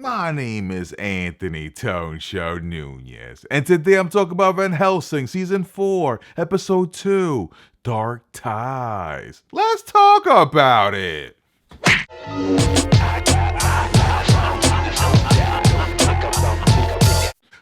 My name is Anthony Tone Show Nunez, and today I'm talking about Van Helsing Season 4, Episode 2, Dark Ties. Let's talk about it!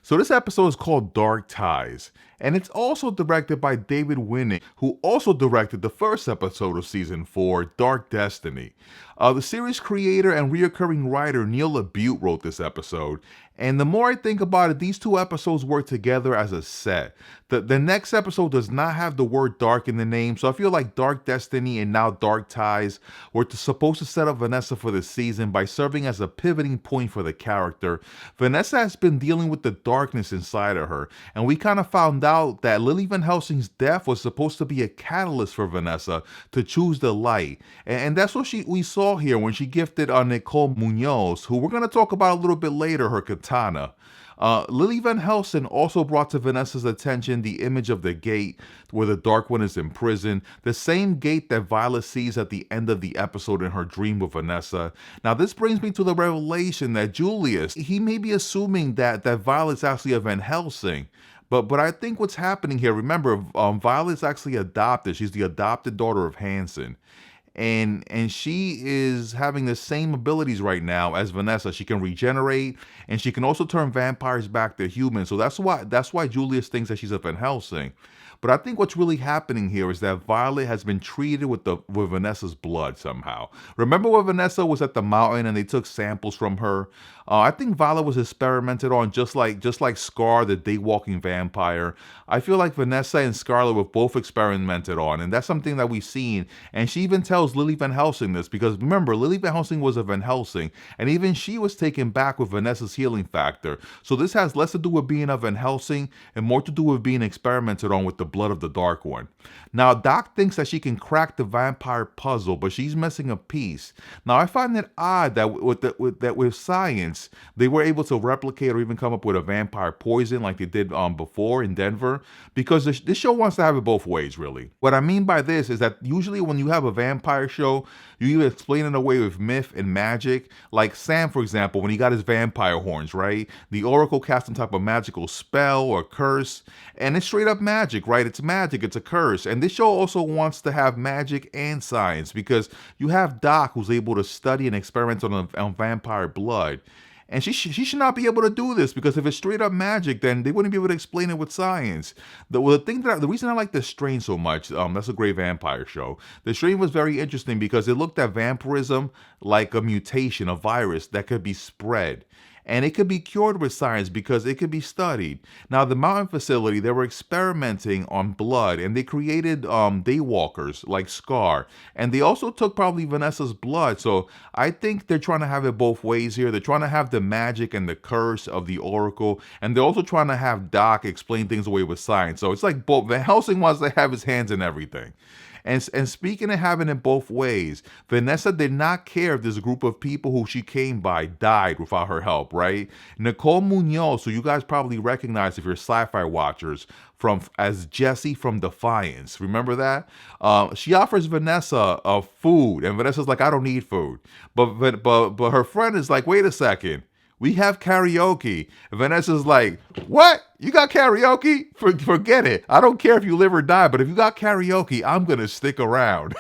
So this episode is called Dark Ties, and it's also directed by David Winning, who also directed the first episode of Season 4, Dark Destiny. The series creator and reoccurring writer Neil LaBute wrote this episode, and the more I think about it, these two episodes work together as a set. The next episode does not have the word dark in the name, so I feel like Dark Destiny and now Dark Ties were supposed to set up Vanessa for the season by serving as a pivoting point for the character. Vanessa has been dealing with the darkness inside of her, and we kind of found out that Lily Van Helsing's death was supposed to be a catalyst for Vanessa to choose the light. And that's what we saw here when she gifted Nicole Munoz, who we're going to talk about a little bit later, her katana. Lily Van Helsing also brought to Vanessa's attention the image of the gate where the Dark One is imprisoned, the same gate that Violet sees at the end of the episode in her dream with Vanessa. Now, this brings me to the revelation that Julius, he may be assuming that Violet's actually a Van Helsing. But I think what's happening here, remember, Violet's actually adopted. She's the adopted daughter of Hansen. And she is having the same abilities right now as Vanessa. She can regenerate, and she can also turn vampires back to humans. So that's why Julius thinks that she's a Van Helsing. But I think what's really happening here is that Violet has been treated with Vanessa's blood somehow. Remember when Vanessa was at the mountain and they took samples from her? I think Violet was experimented on just like Scar, the day-walking vampire. I feel like Vanessa and Scarlet were both experimented on, and that's something that we've seen. And she even tells Lily Van Helsing this, because remember, Lily Van Helsing was a Van Helsing, and even she was taken back with Vanessa's healing factor. So this has less to do with being a Van Helsing and more to do with being experimented on with the blood of the Dark One. Now, Doc thinks that she can crack the vampire puzzle, but she's missing a piece. Now, I find it odd that with science, they were able to replicate or even come up with a vampire poison like they did before in Denver, because this show wants to have it both ways, really. What I mean by this is that usually when you have a vampire show, you either explain it away with myth and magic, like Sam, for example, when he got his vampire horns, right? The Oracle cast some type of magical spell or curse, and it's straight up magic, right? It's magic, it's a curse. And this show also wants to have magic and science, because you have Doc, who's able to study and experiment on vampire blood. And she should not be able to do this, because if it's straight up magic, then they wouldn't be able to explain it with science. The reason I like The Strain so much, that's a great vampire show. The Strain was very interesting because it looked at vampirism like a mutation, a virus that could be spread. And it could be cured with science because it could be studied. Now, the Mountain facility, they were experimenting on blood, and they created daywalkers like Scar. And they also took probably Vanessa's blood. So I think they're trying to have it both ways here. They're trying to have the magic and the curse of the Oracle, and they're also trying to have Doc explain things away with science. So it's like both. Van Helsing wants to have his hands in everything. And speaking of having it both ways, Vanessa did not care if this group of people who she came by died without her help, right? Nicole Munoz, who you guys probably recognize if you're sci-fi watchers, as Jessie from Defiance. Remember that? She offers Vanessa food, and Vanessa's like, I don't need food. But her friend is like, wait a second. We have karaoke. And Vanessa's like, what? You got karaoke? Forget it. I don't care if you live or die, but if you got karaoke, I'm going to stick around.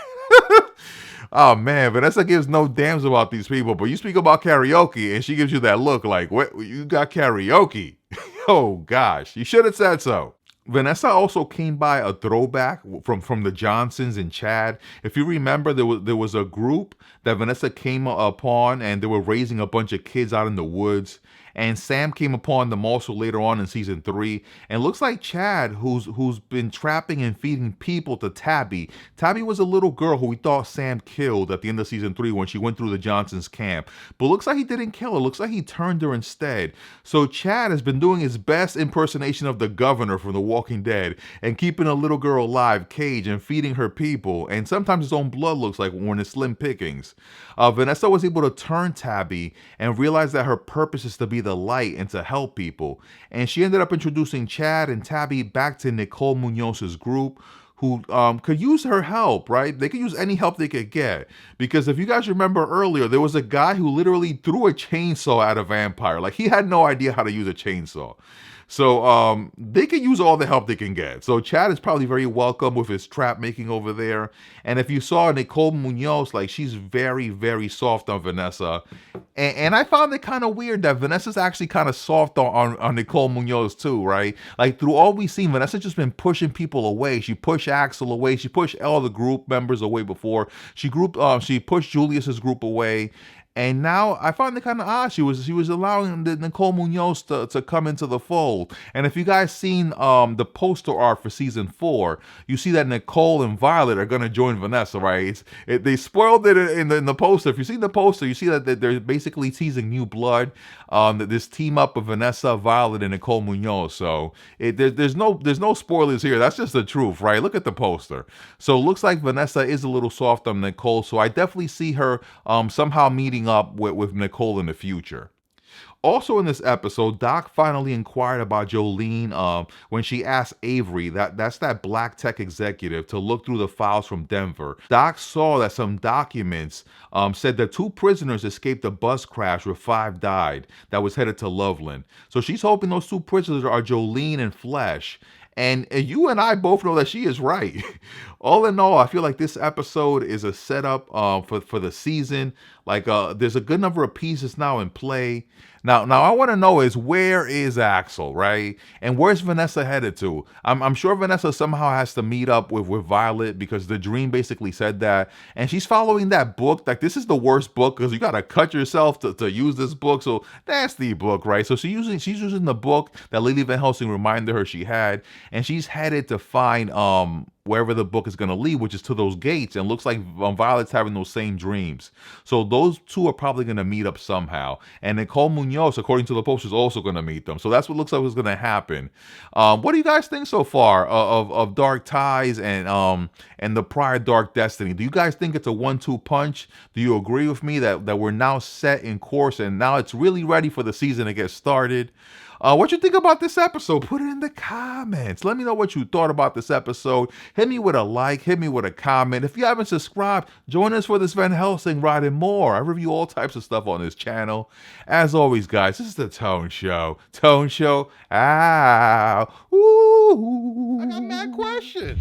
Oh, man. Vanessa gives no damns about these people, but you speak about karaoke, and she gives you that look like, what? You got karaoke? Oh, gosh. You should have said so. Vanessa also came by a throwback from the Johnsons in Chad. If you remember, there was a group that Vanessa came upon, and they were raising a bunch of kids out in the woods. And Sam came upon them also later on in season 3. And it looks like Chad, who's been trapping and feeding people to Tabby. Tabby was a little girl who we thought Sam killed at the end of season 3 when she went through the Johnsons' camp. But looks like he didn't kill her. Looks like he turned her instead. So Chad has been doing his best impersonation of the governor from The Walking Dead and keeping a little girl alive, caged, and feeding her people. And sometimes his own blood looks like when it's slim pickings. Vanessa was able to turn Tabby and realize that her purpose is to be the light and to help people. And she ended up introducing Chad and Tabby back to Nicole Munoz's group, who could use her help, right? They could use any help they could get. Because if you guys remember earlier, there was a guy who literally threw a chainsaw at a vampire. Like, he had no idea how to use a chainsaw. So they can use all the help they can get. So Chad is probably very welcome with his trap making over there. And if you saw Nicole Munoz, like, she's very, very soft on Vanessa. And I found it kind of weird that Vanessa's actually kind of soft on Nicole Munoz too, right? Like, through all we've seen, Vanessa's just been pushing people away. She pushed Axel away. She pushed all the group members away before. She pushed Julius's group away. And now I find it kind of odd. She was allowing the Nicole Munoz to come into the fold. And if you guys seen the poster art for season 4, you see that Nicole and Violet are gonna join Vanessa, right? They spoiled it in the poster. If you see the poster, you see that they're basically teasing new blood. This team up of Vanessa, Violet, and Nicole Munoz. So there's no spoilers here. That's just the truth, right? Look at the poster. So it looks like Vanessa is a little soft on Nicole. So I definitely see her somehow meeting up with Nicole in the future. Also in this episode, Doc finally inquired about Jolene when she asked Avery, that's that black tech executive, to look through the files from Denver. Doc saw that some documents said that 2 prisoners escaped a bus crash where 5 died that was headed to Loveland. So she's hoping those 2 prisoners are Jolene and Flesh. And you and I both know that she is right. All in all, I feel like this episode is a setup for the season. Like, there's a good number of pieces now in play. Now I want to know is, where is Axel, right? And where's Vanessa headed to? I'm sure Vanessa somehow has to meet up with Violet, because the dream basically said that. And she's following that book. Like, this is the worst book, because you got to cut yourself to use this book. So that's the book, right? So she's using the book that Lady Van Helsing reminded her she had. And she's headed to find wherever the book is going to lead, which is to those gates. And looks like Violet's having those same dreams. So those 2 are probably going to meet up somehow. And Nicole Munoz, according to the poster, is also going to meet them. So that's what looks like is going to happen. What do you guys think so far of Dark Ties and the prior Dark Destiny? Do you guys think it's a 1-2 punch? Do you agree with me that we're now set in course and now it's really ready for the season to get started? What you think about this episode? Put it in the comments. Let me know what you thought about this episode. Hit me with a like. Hit me with a comment. If you haven't subscribed, join us for this Van Helsing ride and more. I review all types of stuff on this channel. As always, guys, this is the Tone Show. Tone Show. Ow. Ooh. I got mad questions.